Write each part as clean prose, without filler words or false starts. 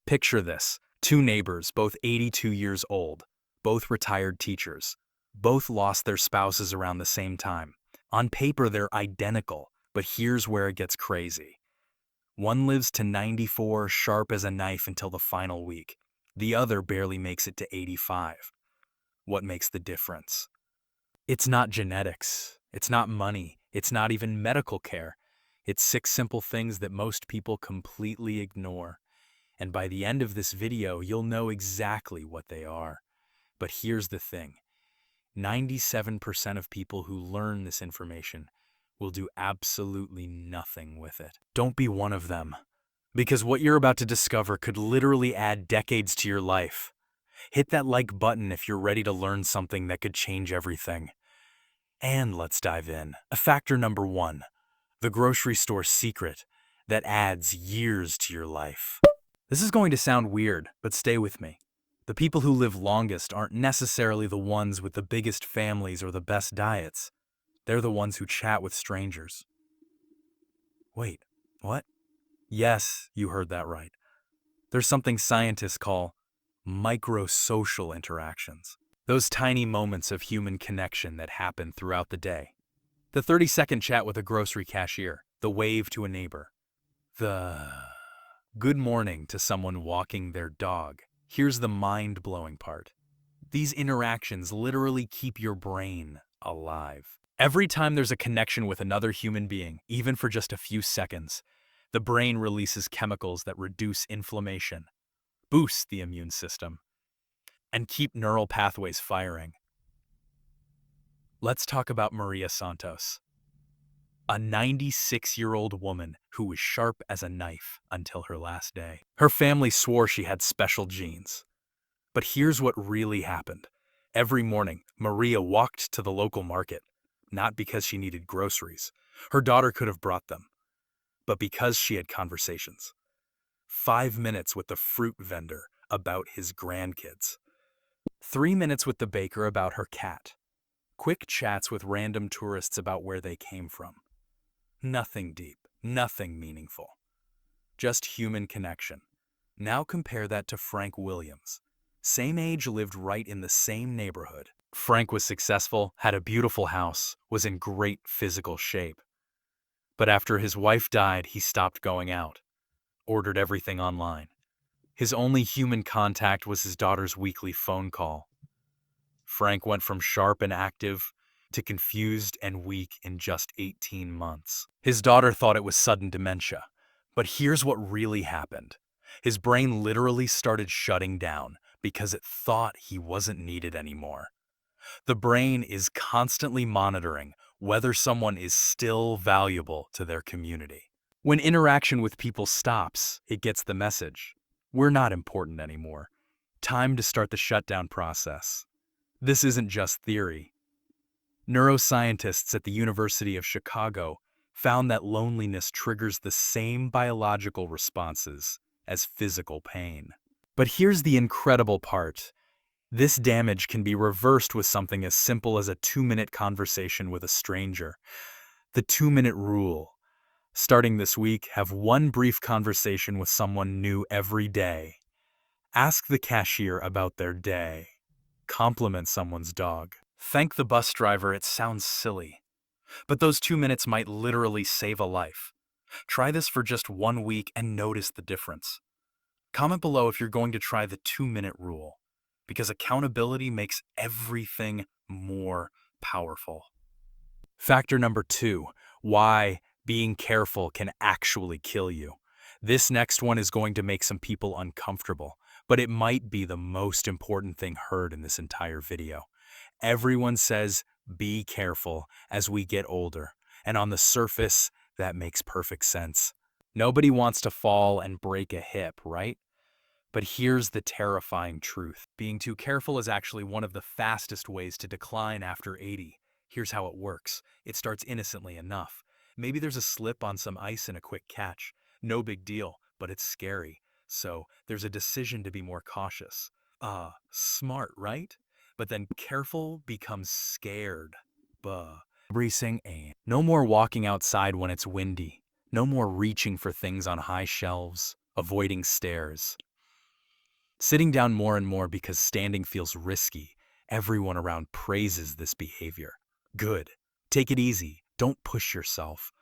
Picture this. Two neighbors, both 82 years old, both retired teachers. Both lost their spouses around the same time. On paper, they're identical, but here's where it gets crazy. One lives to 94, sharp as a knife until the final week. The other barely makes it to 85. What makes the difference? It's not genetics. It's not money. It's not even medical care. It's 6 simple things that most people completely ignore. And by the end of this video, you'll know exactly what they are. But here's the thing. 97% of people who learn this information will do absolutely nothing with it. Don't be one of them, because what you're about to discover could literally add decades to your life. Hit that like button if you're ready to learn something that could change everything. And let's dive in. Factor number 1, the grocery store secret that adds years to your life. This is going to sound weird, but stay with me. The people who live longest aren't necessarily the ones with the biggest families or the best diets. They're the ones who chat with strangers. Wait, what? Yes, you heard that right. There's something scientists call microsocial interactions. Those tiny moments of human connection that happen throughout the day. The 30-second chat with a grocery cashier, the wave to a neighbor, the good morning to someone walking their dog. Here's the mind-blowing part. These interactions literally keep your brain alive. Every time there's a connection with another human being, even for just a few seconds, the brain releases chemicals that reduce inflammation, boost the immune system, and keep neural pathways firing. Let's talk about Maria Santos, a 96-year-old woman who was sharp as a knife until her last day. Her family swore she had special genes. But here's what really happened. Every morning, Maria walked to the local market, not because she needed groceries. Her daughter could have brought them, but because she had conversations. 5 minutes with the fruit vendor about his grandkids. 3 minutes with the baker about her cat. Quick chats with random tourists about where they came from. Nothing deep, nothing meaningful. Just human connection. Now compare that to Frank Williams. Same age, lived right in the same neighborhood. Frank was successful, had a beautiful house, was in great physical shape. But after his wife died, he stopped going out, ordered everything online. His only human contact was his daughter's weekly phone call. Frank went from sharp and active to confused and weak in just 18 months. His daughter thought it was sudden dementia. But here's what really happened. His brain literally started shutting down because it thought he wasn't needed anymore. The brain is constantly monitoring whether someone is still valuable to their community. When interaction with people stops, it gets the message. We're not important anymore. Time to start the shutdown process. This isn't just theory. Neuroscientists at the University of Chicago found that loneliness triggers the same biological responses as physical pain. But here's the incredible part. This damage can be reversed with something as simple as a 2-minute conversation with a stranger. The 2-minute rule. Starting this week, have one brief conversation with someone new every day. Ask the cashier about their day. Compliment someone's dog. Thank the bus driver. It sounds silly, but those 2 minutes might literally save a life. Try this for just 1 week and notice the difference. Comment below if you're going to try the 2-minute rule, because accountability makes everything more powerful. Factor number 2, why being careful can actually kill you. This next one is going to make some people uncomfortable, but it might be the most important thing heard in this entire video. Everyone says, be careful as we get older, and on the surface, that makes perfect sense. Nobody wants to fall and break a hip, right? But here's the terrifying truth. Being too careful is actually one of the fastest ways to decline after 80. Here's how it works. It starts innocently enough. Maybe there's a slip on some ice and a quick catch. No big deal, but it's scary. So there's a decision to be more cautious. Smart, right? But then careful becomes scared. Bracing aim. No more walking outside when it's windy. No more reaching for things on high shelves, avoiding stairs. Sitting down more and more because standing feels risky. Everyone around praises this behavior. Good. Take it easy. Don't push yourself.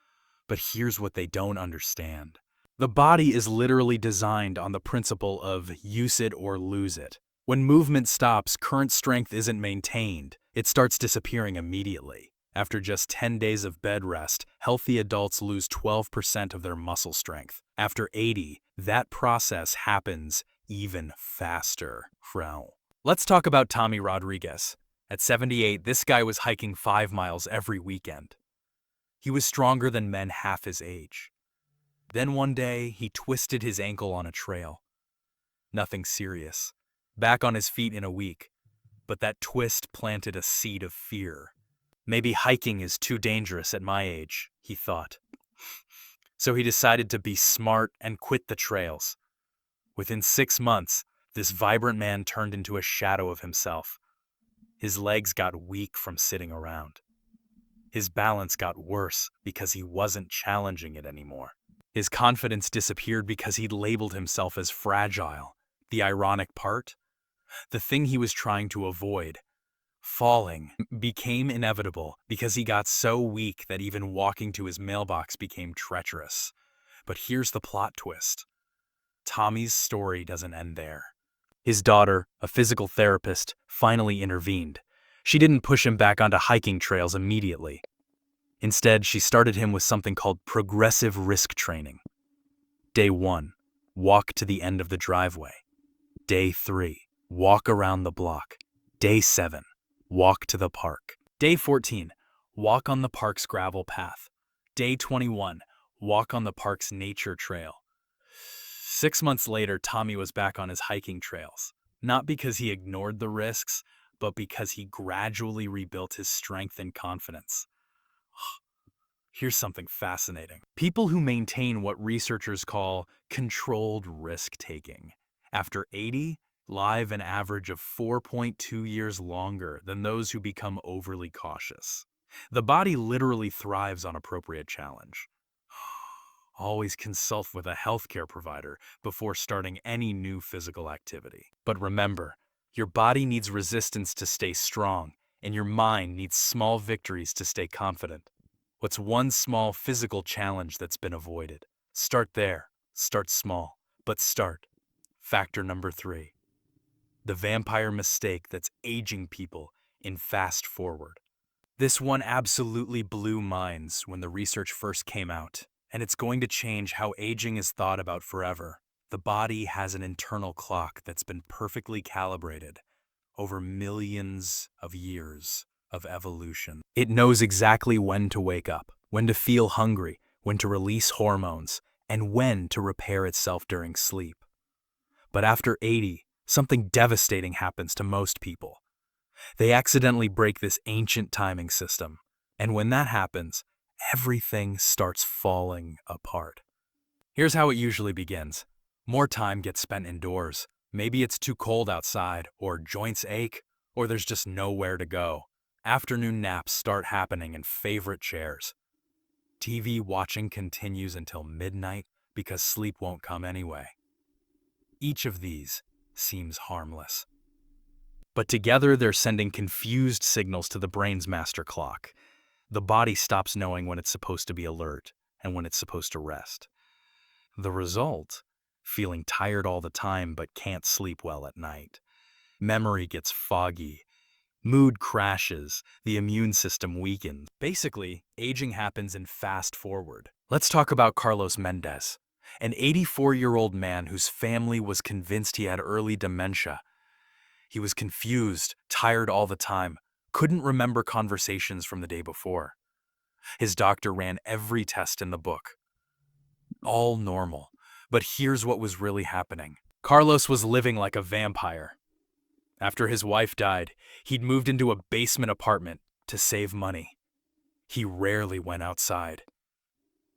But here's what they don't understand. The body is literally designed on the principle of use it or lose it. When movement stops, current strength isn't maintained. It starts disappearing immediately. After just 10 days of bed rest, healthy adults lose 12% of their muscle strength. After 80, that process happens even faster. Let's talk about Tommy Rodriguez. At 78, this guy was hiking 5 miles every weekend. He was stronger than men half his age. Then one day, he twisted his ankle on a trail. Nothing serious. Back on his feet in a week. But that twist planted a seed of fear. Maybe hiking is too dangerous at my age, he thought. So he decided to be smart and quit the trails. Within 6 months, this vibrant man turned into a shadow of himself. His legs got weak from sitting around. His balance got worse because he wasn't challenging it anymore. His confidence disappeared because he'd labeled himself as fragile. The ironic part? The thing he was trying to avoid, falling, became inevitable because he got so weak that even walking to his mailbox became treacherous. But here's the plot twist. Tommy's story doesn't end there. His daughter, a physical therapist, finally intervened. She didn't push him back onto hiking trails immediately. Instead, she started him with something called progressive risk training. Day 1, walk to the end of the driveway. Day 3, walk around the block. Day 7, walk to the park. Day 14, walk on the park's gravel path. Day 21, walk on the park's nature trail. 6 months later, Tommy was back on his hiking trails. Not because he ignored the risks, but because he gradually rebuilt his strength and confidence. Here's something fascinating. People who maintain what researchers call controlled risk-taking, after 80, live an average of 4.2 years longer than those who become overly cautious. The body literally thrives on appropriate challenge. Always consult with a healthcare provider before starting any new physical activity. But remember, your body needs resistance to stay strong, and your mind needs small victories to stay confident. What's one small physical challenge that's been avoided? Start there. Start small, but start. Factor number 3. The vampire mistake that's aging people in fast forward. This one absolutely blew minds when the research first came out, and it's going to change how aging is thought about forever. The body has an internal clock that's been perfectly calibrated over millions of years of evolution. It knows exactly when to wake up, when to feel hungry, when to release hormones, and when to repair itself during sleep. But after 80, something devastating happens to most people. They accidentally break this ancient timing system, and when that happens, everything starts falling apart. Here's how it usually begins. More time gets spent indoors. Maybe it's too cold outside, or joints ache, or there's just nowhere to go. Afternoon naps start happening in favorite chairs. TV watching continues until midnight because sleep won't come anyway. Each of these seems harmless. But together they're sending confused signals to the brain's master clock. The body stops knowing when it's supposed to be alert and when it's supposed to rest. The result? Feeling tired all the time but can't sleep well at night. Memory gets foggy. Mood crashes, the immune system weakens. Basically, aging happens in fast forward. Let's talk about Carlos Mendez, an 84-year-old man whose family was convinced he had early dementia. He was confused, tired all the time, couldn't remember conversations from the day before. His doctor ran every test in the book. All normal, but here's what was really happening. Carlos was living like a vampire. After his wife died, he'd moved into a basement apartment to save money. He rarely went outside.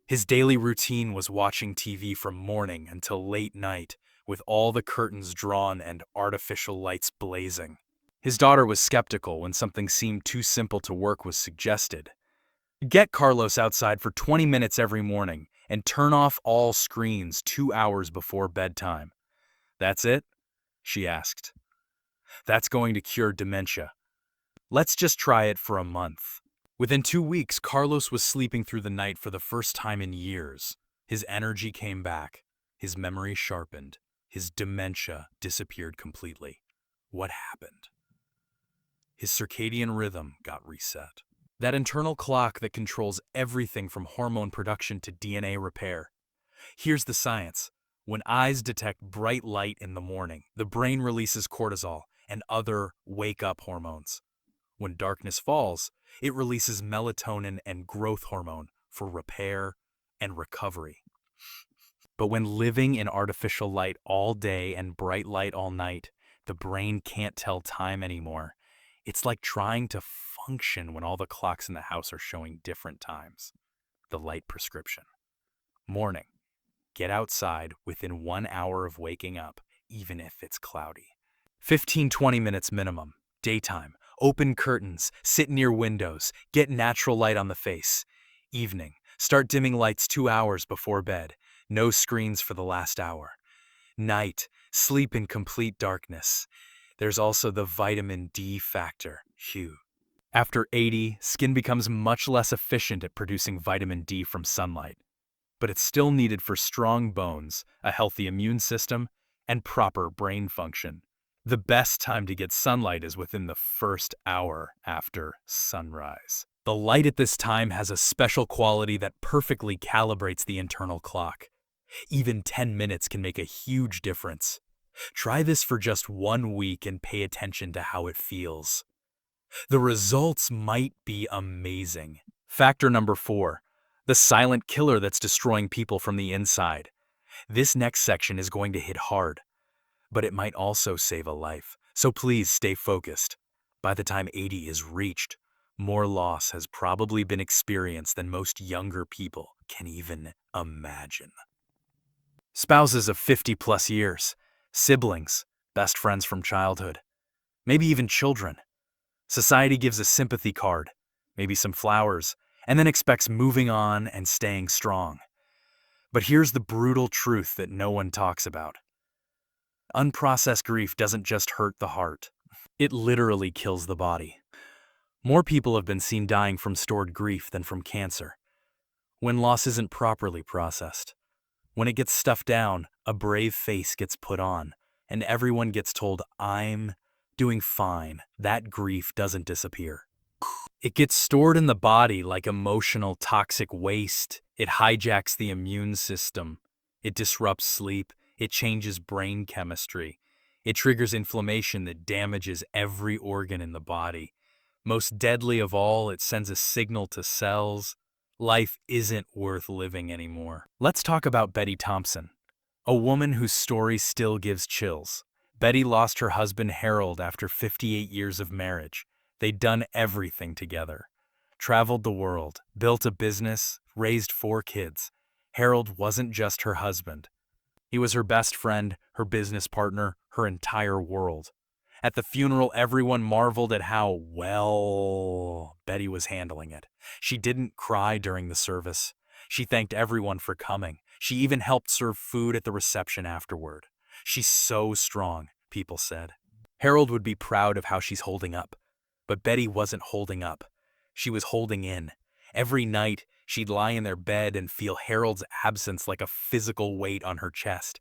His daily routine was watching TV from morning until late night, with all the curtains drawn and artificial lights blazing. His daughter was skeptical when something seemed too simple to work was suggested. Get Carlos outside for 20 minutes every morning and turn off all screens 2 hours before bedtime. That's it? she asked. That's going to cure dementia. Let's just try it for a month. Within 2 weeks, Carlos was sleeping through the night for the first time in years. His energy came back, his memory sharpened, his dementia disappeared completely. What happened? His circadian rhythm got reset. That internal clock that controls everything from hormone production to DNA repair. Here's the science. When eyes detect bright light in the morning, the brain releases cortisol and other wake-up hormones. When darkness falls, it releases melatonin and growth hormone for repair and recovery. But when living in artificial light all day and bright light all night, the brain can't tell time anymore. It's like trying to function when all the clocks in the house are showing different times. The light prescription. Morning. Get outside within 1 hour of waking up, even if it's cloudy. 15-20 minutes minimum. Daytime. Open curtains, sit near windows, get natural light on the face. Evening. Start dimming lights 2 hours before bed. No screens for the last hour. Night. Sleep in complete darkness. There's also the vitamin D factor. Phew. After 80, skin becomes much less efficient at producing vitamin D from sunlight. But it's still needed for strong bones, a healthy immune system, and proper brain function. The best time to get sunlight is within the first hour after sunrise. The light at this time has a special quality that perfectly calibrates the internal clock. Even 10 minutes can make a huge difference. Try this for just 1 week and pay attention to how it feels. The results might be amazing. Factor number 4. The silent killer that's destroying people from the inside. This next section is going to hit hard, but it might also save a life. So please stay focused. By the time 80 is reached, more loss has probably been experienced than most younger people can even imagine. Spouses of 50+ years, siblings, best friends from childhood, maybe even children. Society gives a sympathy card, maybe some flowers, and then expects moving on and staying strong. But here's the brutal truth that no one talks about. Unprocessed grief doesn't just hurt the heart. It literally kills the body. More people have been seen dying from stored grief than from cancer. When loss isn't properly processed. When it gets stuffed down, a brave face gets put on, and everyone gets told, "I'm doing fine." That grief doesn't disappear. It gets stored in the body like emotional toxic waste. It hijacks the immune system. It disrupts sleep. It changes brain chemistry. It triggers inflammation that damages every organ in the body. Most deadly of all, it sends a signal to cells. Life isn't worth living anymore. Let's talk about Betty Thompson, a woman whose story still gives chills. Betty lost her husband Harold after 58 years of marriage. They'd done everything together. Traveled the world, built a business, raised 4 kids. Harold wasn't just her husband. He was her best friend, her business partner, her entire world. At the funeral, everyone marveled at how well Betty was handling it. She didn't cry during the service. She thanked everyone for coming. She even helped serve food at the reception afterward. She's so strong, people said. Harold would be proud of how she's holding up. But Betty wasn't holding up. She was holding in. Every night, she'd lie in their bed and feel Harold's absence like a physical weight on her chest.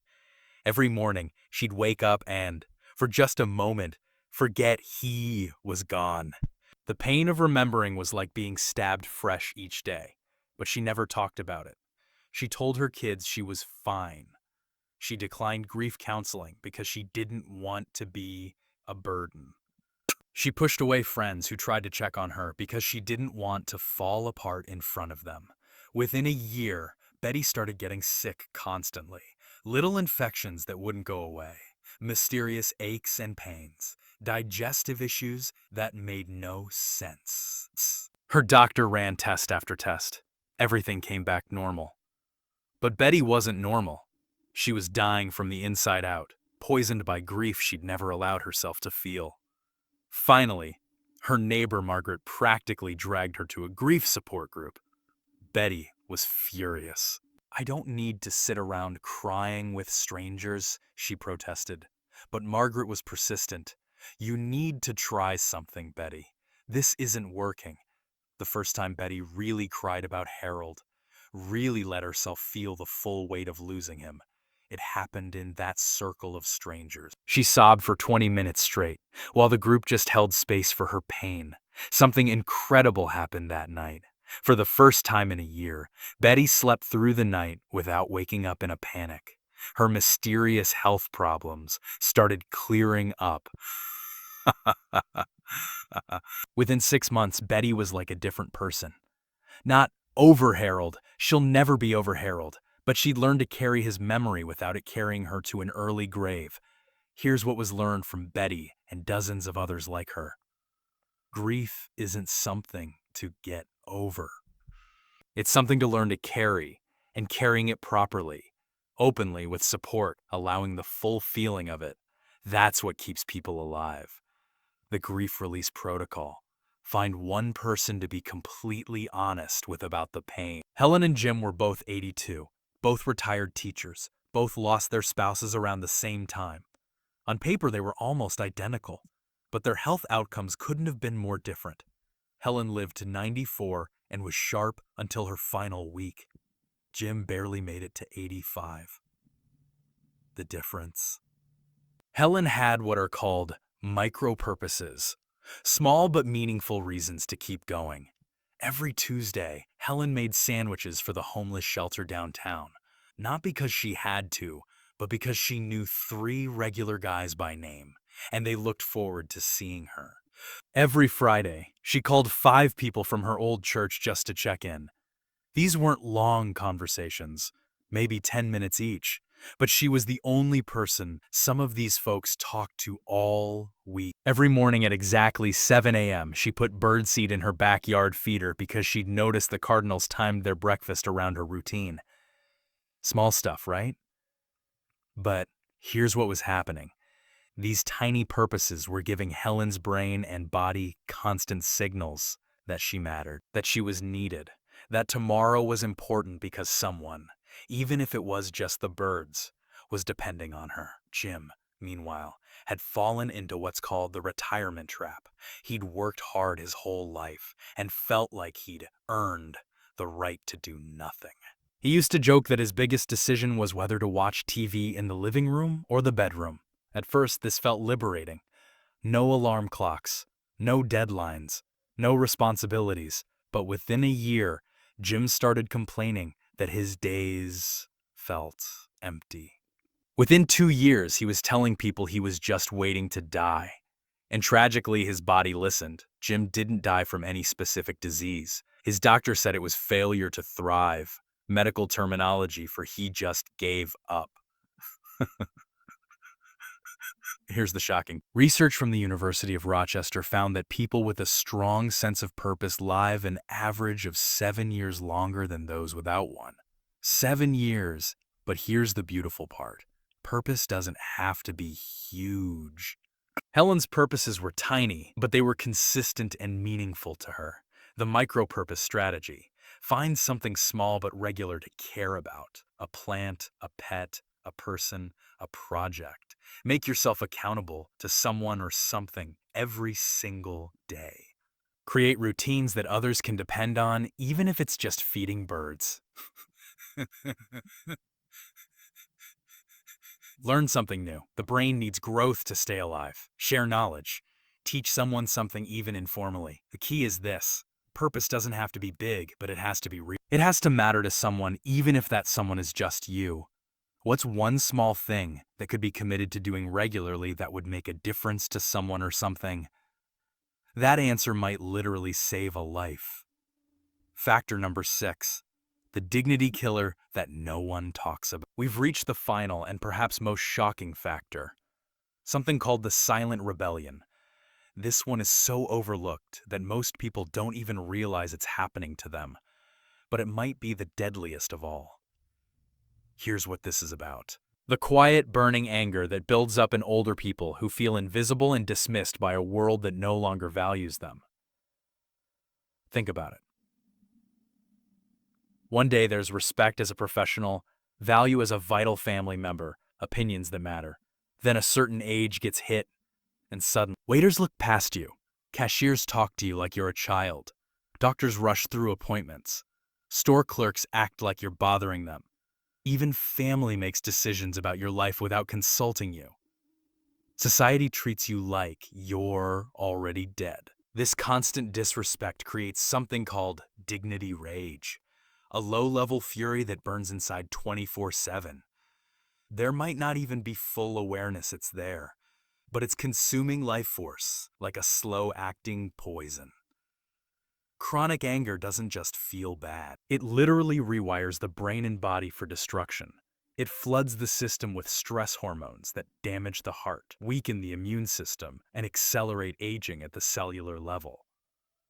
Every morning, she'd wake up and, for just a moment, forget he was gone. The pain of remembering was like being stabbed fresh each day, but she never talked about it. She told her kids she was fine. She declined grief counseling because she didn't want to be a burden. She pushed away friends who tried to check on her because she didn't want to fall apart in front of them. Within a year, Betty started getting sick constantly. Little infections that wouldn't go away. Mysterious aches and pains. Digestive issues that made no sense. Her doctor ran test after test. Everything came back normal. But Betty wasn't normal. She was dying from the inside out, poisoned by grief she'd never allowed herself to feel. Finally, her neighbor Margaret practically dragged her to a grief support group. Betty was furious. "I don't need to sit around crying with strangers," she protested. But Margaret was persistent. "You need to try something, Betty. This isn't working." The first time Betty really cried about Harold, really let herself feel the full weight of losing him, it happened in that circle of strangers. She sobbed for 20 minutes straight, while the group just held space for her pain. Something incredible happened that night. For the first time in a year, Betty slept through the night without waking up in a panic. Her mysterious health problems started clearing up. Within 6 months, Betty was like a different person. Not over Harold, she'll never be over Harold, but she'd learned to carry his memory without it carrying her to an early grave. Here's what was learned from Betty and dozens of others like her. Grief isn't something to get over. It's something to learn to carry, and carrying it properly, openly, with support, allowing the full feeling of it. That's what keeps people alive. The grief release protocol. Find one person to be completely honest with about the pain. Helen and Jim were both 82, both retired teachers, both lost their spouses around the same time. On paper, they were almost identical, but their health outcomes couldn't have been more different. Helen lived to 94 and was sharp until her final week. Jim barely made it to 85. The difference. Helen had what are called micro-purposes, small but meaningful reasons to keep going. Every Tuesday, Helen made sandwiches for the homeless shelter downtown, not because she had to, but because she knew 3 regular guys by name, and they looked forward to seeing her. Every Friday, she called 5 people from her old church just to check in. These weren't long conversations, maybe 10 minutes each, but she was the only person some of these folks talked to all week. Every morning at exactly 7 a.m., she put birdseed in her backyard feeder because she'd noticed the cardinals timed their breakfast around her routine. Small stuff, right? But here's what was happening. These tiny purposes were giving Helen's brain and body constant signals that she mattered, that she was needed, that tomorrow was important because someone, even if it was just the birds, was depending on her. Jim, meanwhile, had fallen into what's called the retirement trap. He'd worked hard his whole life and felt like he'd earned the right to do nothing. He used to joke that his biggest decision was whether to watch TV in the living room or the bedroom. At first, this felt liberating. No alarm clocks, no deadlines, no responsibilities. But within a year, Jim started complaining that his days felt empty. Within 2 years, he was telling people he was just waiting to die. And tragically, his body listened. Jim didn't die from any specific disease. His doctor said it was failure to thrive, medical terminology for he just gave up. Here's the shocking. Research from the University of Rochester found that people with a strong sense of purpose live an average of 7 years longer than those without one. 7 years. But here's the beautiful part. Purpose doesn't have to be huge. Helen's purposes were tiny, but they were consistent and meaningful to her. The micro-purpose strategy. Find something small but regular to care about. A plant, a pet, a person, a project. Make yourself accountable to someone or something every single day. Create routines that others can depend on, even if it's just feeding birds. Learn something new. The brain needs growth to stay alive. Share knowledge. Teach someone something even informally. The key is this. Purpose doesn't have to be big, but it has to be real. It has to matter to someone, even if that someone is just you. What's one small thing that could be committed to doing regularly that would make a difference to someone or something? That answer might literally save a life. Factor number 6. The dignity killer that no one talks about. We've reached the final and perhaps most shocking factor. Something called the silent rebellion. This one is so overlooked that most people don't even realize it's happening to them. But it might be the deadliest of all. Here's what this is about. The quiet, burning anger that builds up in older people who feel invisible and dismissed by a world that no longer values them. Think about it. One day there's respect as a professional, value as a vital family member, opinions that matter. Then a certain age gets hit, and suddenly, waiters look past you. Cashiers talk to you like you're a child. Doctors rush through appointments. Store clerks act like you're bothering them. Even family makes decisions about your life without consulting you. Society treats you like you're already dead. This constant disrespect creates something called dignity rage, a low-level fury that burns inside 24/7. There might not even be full awareness it's there, but it's consuming life force like a slow-acting poison. Chronic anger doesn't just feel bad. It literally rewires the brain and body for destruction. It floods the system with stress hormones that damage the heart, weaken the immune system, and accelerate aging at the cellular level.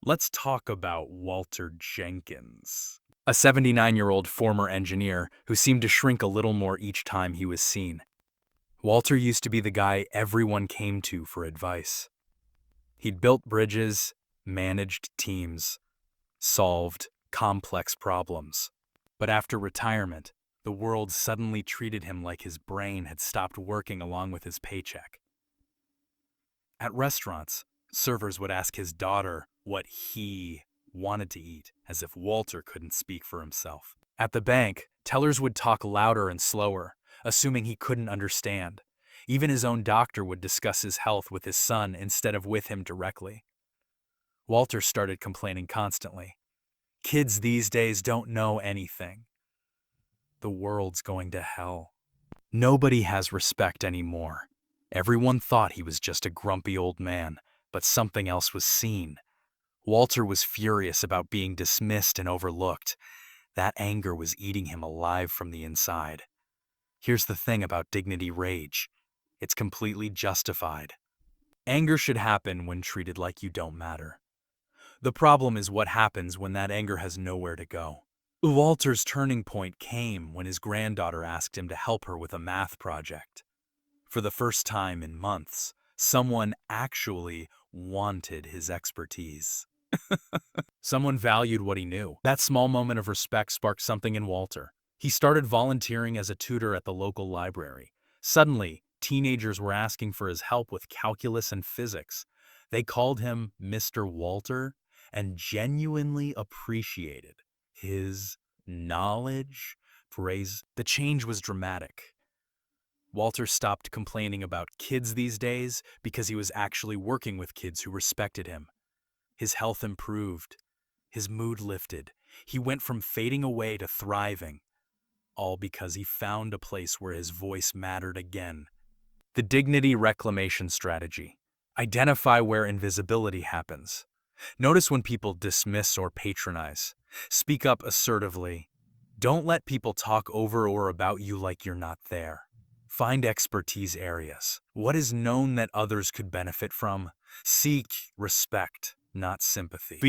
Let's talk about Walter Jenkins, a 79-year-old former engineer who seemed to shrink a little more each time he was seen. Walter used to be the guy everyone came to for advice. He'd built bridges, managed teams, solved complex problems. But after retirement, the world suddenly treated him like his brain had stopped working along with his paycheck. At restaurants, servers would ask his daughter what he wanted to eat, as if Walter couldn't speak for himself. At the bank, tellers would talk louder and slower, assuming he couldn't understand. Even his own doctor would discuss his health with his son instead of with him directly. Walter started complaining constantly. Kids these days don't know anything. The world's going to hell. Nobody has respect anymore. Everyone thought he was just a grumpy old man, but something else was seen. Walter was furious about being dismissed and overlooked. That anger was eating him alive from the inside. Here's the thing about dignity rage. It's completely justified. Anger should happen when treated like you don't matter. The problem is what happens when that anger has nowhere to go. Walter's turning point came when his granddaughter asked him to help her with a math project. For the first time in months, someone actually wanted his expertise. Someone valued what he knew. That small moment of respect sparked something in Walter. He started volunteering as a tutor at the local library. Suddenly, teenagers were asking for his help with calculus and physics. They called him Mr. Walter and genuinely appreciated his knowledge. The change was dramatic. Walter stopped complaining about kids these days because he was actually working with kids who respected him. His health improved. His mood lifted. He went from fading away to thriving, all because he found a place where his voice mattered again. The dignity reclamation strategy. Identify where invisibility happens. Notice when people dismiss or patronize. Speak up assertively. Don't let people talk over or about you like you're not there. Find expertise areas. What is known that others could benefit from? Seek respect, not sympathy.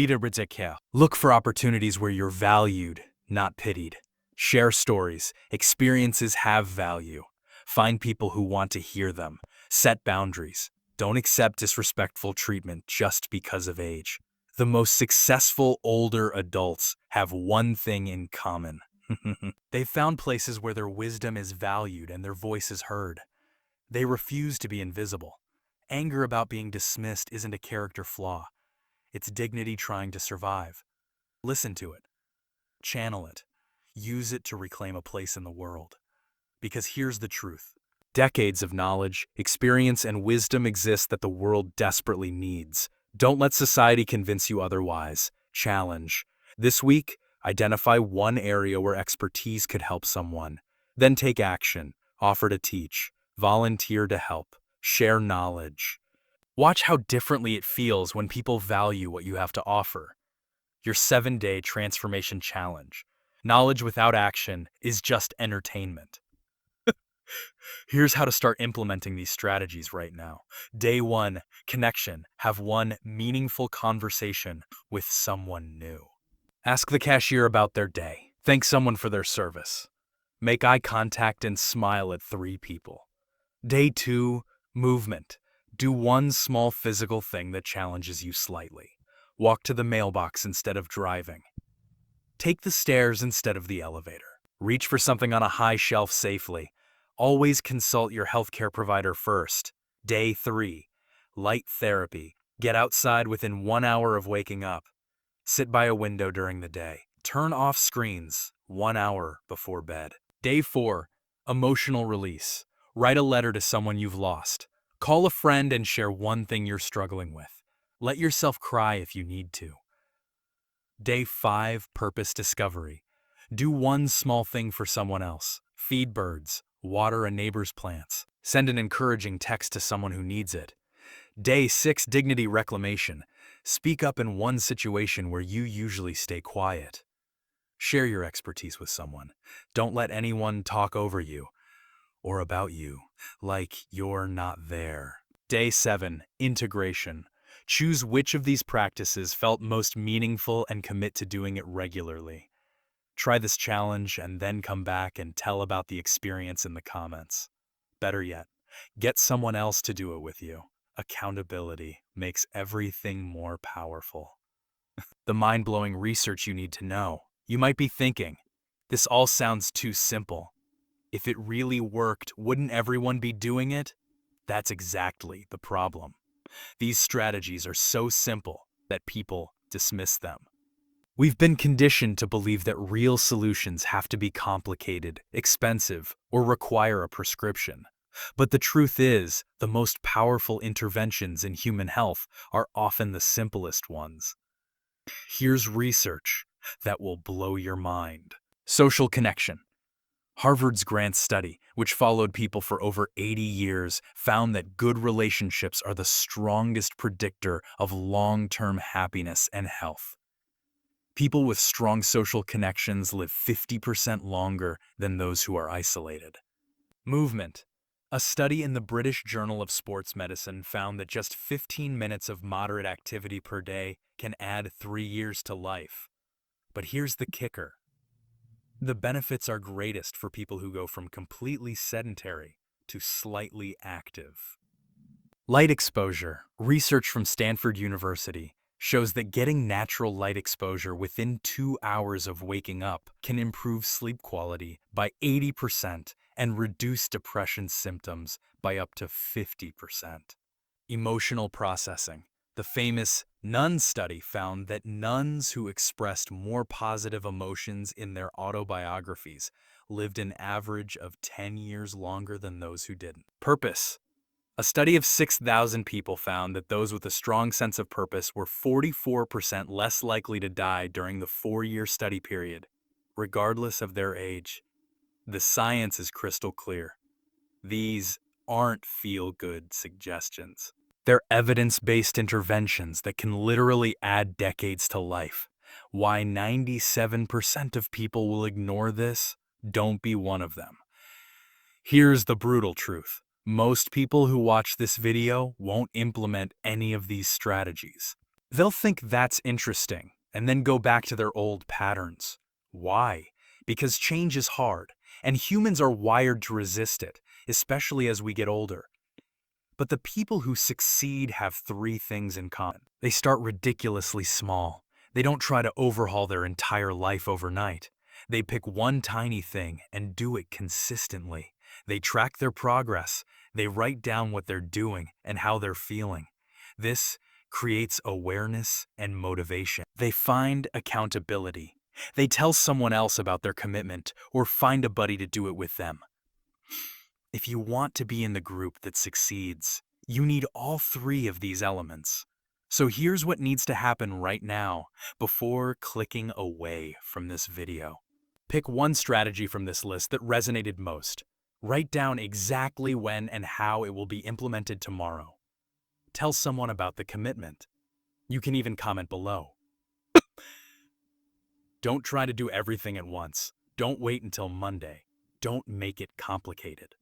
Look for opportunities where you're valued, not pitied. Share stories. Experiences have value. Find people who want to hear them. Set boundaries. Don't accept disrespectful treatment just because of age. The most successful older adults have one thing in common. They've found places where their wisdom is valued and their voice is heard. They refuse to be invisible. Anger about being dismissed isn't a character flaw. It's dignity trying to survive. Listen to it. Channel it. Use it to reclaim a place in the world. Because here's the truth. Decades of knowledge, experience, and wisdom exist that the world desperately needs. Don't let society convince you otherwise. Challenge. This week, identify one area where expertise could help someone. Then take action. Offer to teach. Volunteer to help. Share knowledge. Watch how differently it feels when people value what you have to offer. Your 7-day transformation challenge. Knowledge without action is just entertainment. Here's how to start implementing these strategies right now. Day 1, connection. Have one meaningful conversation with someone new. Ask the cashier about their day. Thank someone for their service. Make eye contact and smile at 3 people. Day 2, movement. Do one small physical thing that challenges you slightly. Walk to the mailbox instead of driving. Take the stairs instead of the elevator. Reach for something on a high shelf safely. Always consult your healthcare provider first. Day 3. Light therapy. Get outside within 1 hour of waking up. Sit by a window during the day. Turn off screens 1 hour before bed. Day 4. Emotional release. Write a letter to someone you've lost. Call a friend and share one thing you're struggling with. Let yourself cry if you need to. Day 5. Purpose discovery. Do one small thing for someone else. Feed birds. Water a neighbor's plants. Send an encouraging text to someone who needs it. Day 6. Dignity reclamation. Speak up in one situation where you usually stay quiet. Share your expertise with someone. Don't let anyone talk over you or about you like you're not there. Day 7. Integration. Choose which of these practices felt most meaningful and commit to doing it regularly. Try this challenge and then come back and tell about the experience in the comments. Better yet, get someone else to do it with you. Accountability makes everything more powerful. The mind-blowing research you need to know. You might be thinking, this all sounds too simple. If it really worked, wouldn't everyone be doing it? That's exactly the problem. These strategies are so simple that people dismiss them. We've been conditioned to believe that real solutions have to be complicated, expensive, or require a prescription. But the truth is, the most powerful interventions in human health are often the simplest ones. Here's research that will blow your mind. Social connection. Harvard's Grant study, which followed people for over 80 years, found that good relationships are the strongest predictor of long-term happiness and health. People with strong social connections live 50% longer than those who are isolated. Movement. A study in the British Journal of Sports Medicine found that just 15 minutes of moderate activity per day can add 3 years to life. But here's the kicker. The benefits are greatest for people who go from completely sedentary to slightly active. Light exposure. Research from Stanford University shows that getting natural light exposure within 2 hours of waking up can improve sleep quality by 80% and reduce depression symptoms by up to 50%. Emotional processing. The famous nun study found that nuns who expressed more positive emotions in their autobiographies lived an average of 10 years longer than those who didn't. Purpose. A study of 6,000 people found that those with a strong sense of purpose were 44% less likely to die during the 4-year study period, regardless of their age. The science is crystal clear. These aren't feel-good suggestions. They're evidence-based interventions that can literally add decades to life. Why 97% of people will ignore this? Don't be one of them. Here's the brutal truth. Most people who watch this video won't implement any of these strategies. They'll think that's interesting and then go back to their old patterns. Why? Because change is hard, and humans are wired to resist it, especially as we get older. But the people who succeed have 3 things in common. They start ridiculously small. They don't try to overhaul their entire life overnight. They pick one tiny thing and do it consistently. They track their progress. They write down what they're doing and how they're feeling. This creates awareness and motivation. They find accountability. They tell someone else about their commitment or find a buddy to do it with them. If you want to be in the group that succeeds, you need all 3 of these elements. So here's what needs to happen right now before clicking away from this video. Pick one strategy from this list that resonated most. Write down exactly when and how it will be implemented tomorrow. Tell someone about the commitment. You can even comment below. Don't try to do everything at once. Don't wait until Monday. Don't make it complicated.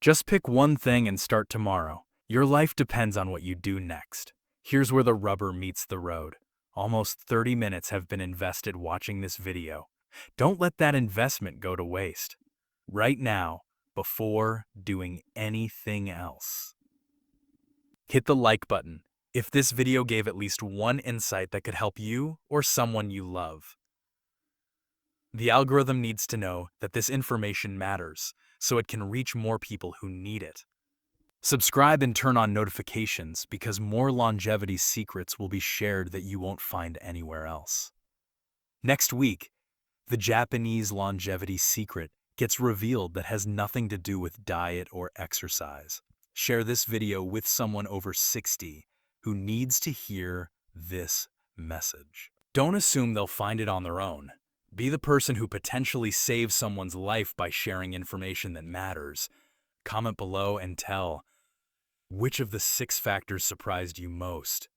Just pick one thing and start tomorrow. Your life depends on what you do next. Here's where the rubber meets the road. Almost 30 minutes have been invested watching this video. Don't let that investment go to waste. Right now, before doing anything else. Hit the like button if this video gave at least one insight that could help you or someone you love. The algorithm needs to know that this information matters, so it can reach more people who need it. Subscribe and turn on notifications because more longevity secrets will be shared that you won't find anywhere else. Next week, the Japanese longevity secret gets revealed that has nothing to do with diet or exercise. Share this video with someone over 60 who needs to hear this message. Don't assume they'll find it on their own. Be the person who potentially saves someone's life by sharing information that matters. Comment below and tell, which of the 6 factors surprised you most?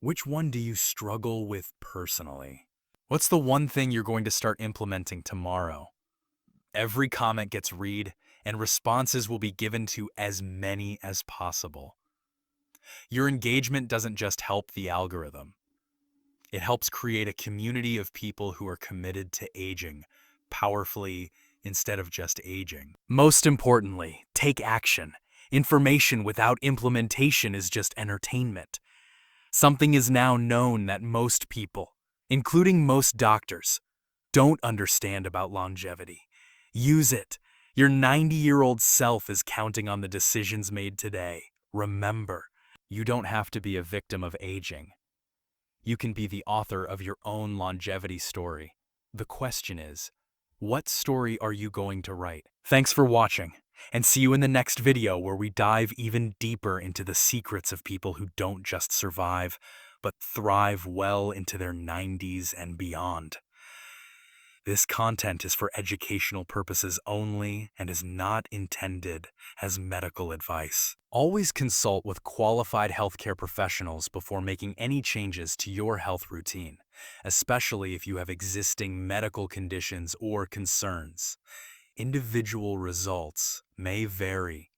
Which one do you struggle with personally? What's the one thing you're going to start implementing tomorrow? Every comment gets read, and responses will be given to as many as possible. Your engagement doesn't just help the algorithm. It helps create a community of people who are committed to aging powerfully instead of just aging. Most importantly, take action. Information without implementation is just entertainment. Something is now known that most people, including most doctors, don't understand about longevity. Use it. Your 90-year-old self is counting on the decisions made today. Remember, you don't have to be a victim of aging. You can be the author of your own longevity story. The question is, what story are you going to write? Thanks for watching, and see you in the next video where we dive even deeper into the secrets of people who don't just survive, but thrive well into their 90s and beyond. This content is for educational purposes only and is not intended as medical advice. Always consult with qualified healthcare professionals before making any changes to your health routine, especially if you have existing medical conditions or concerns. Individual results may vary,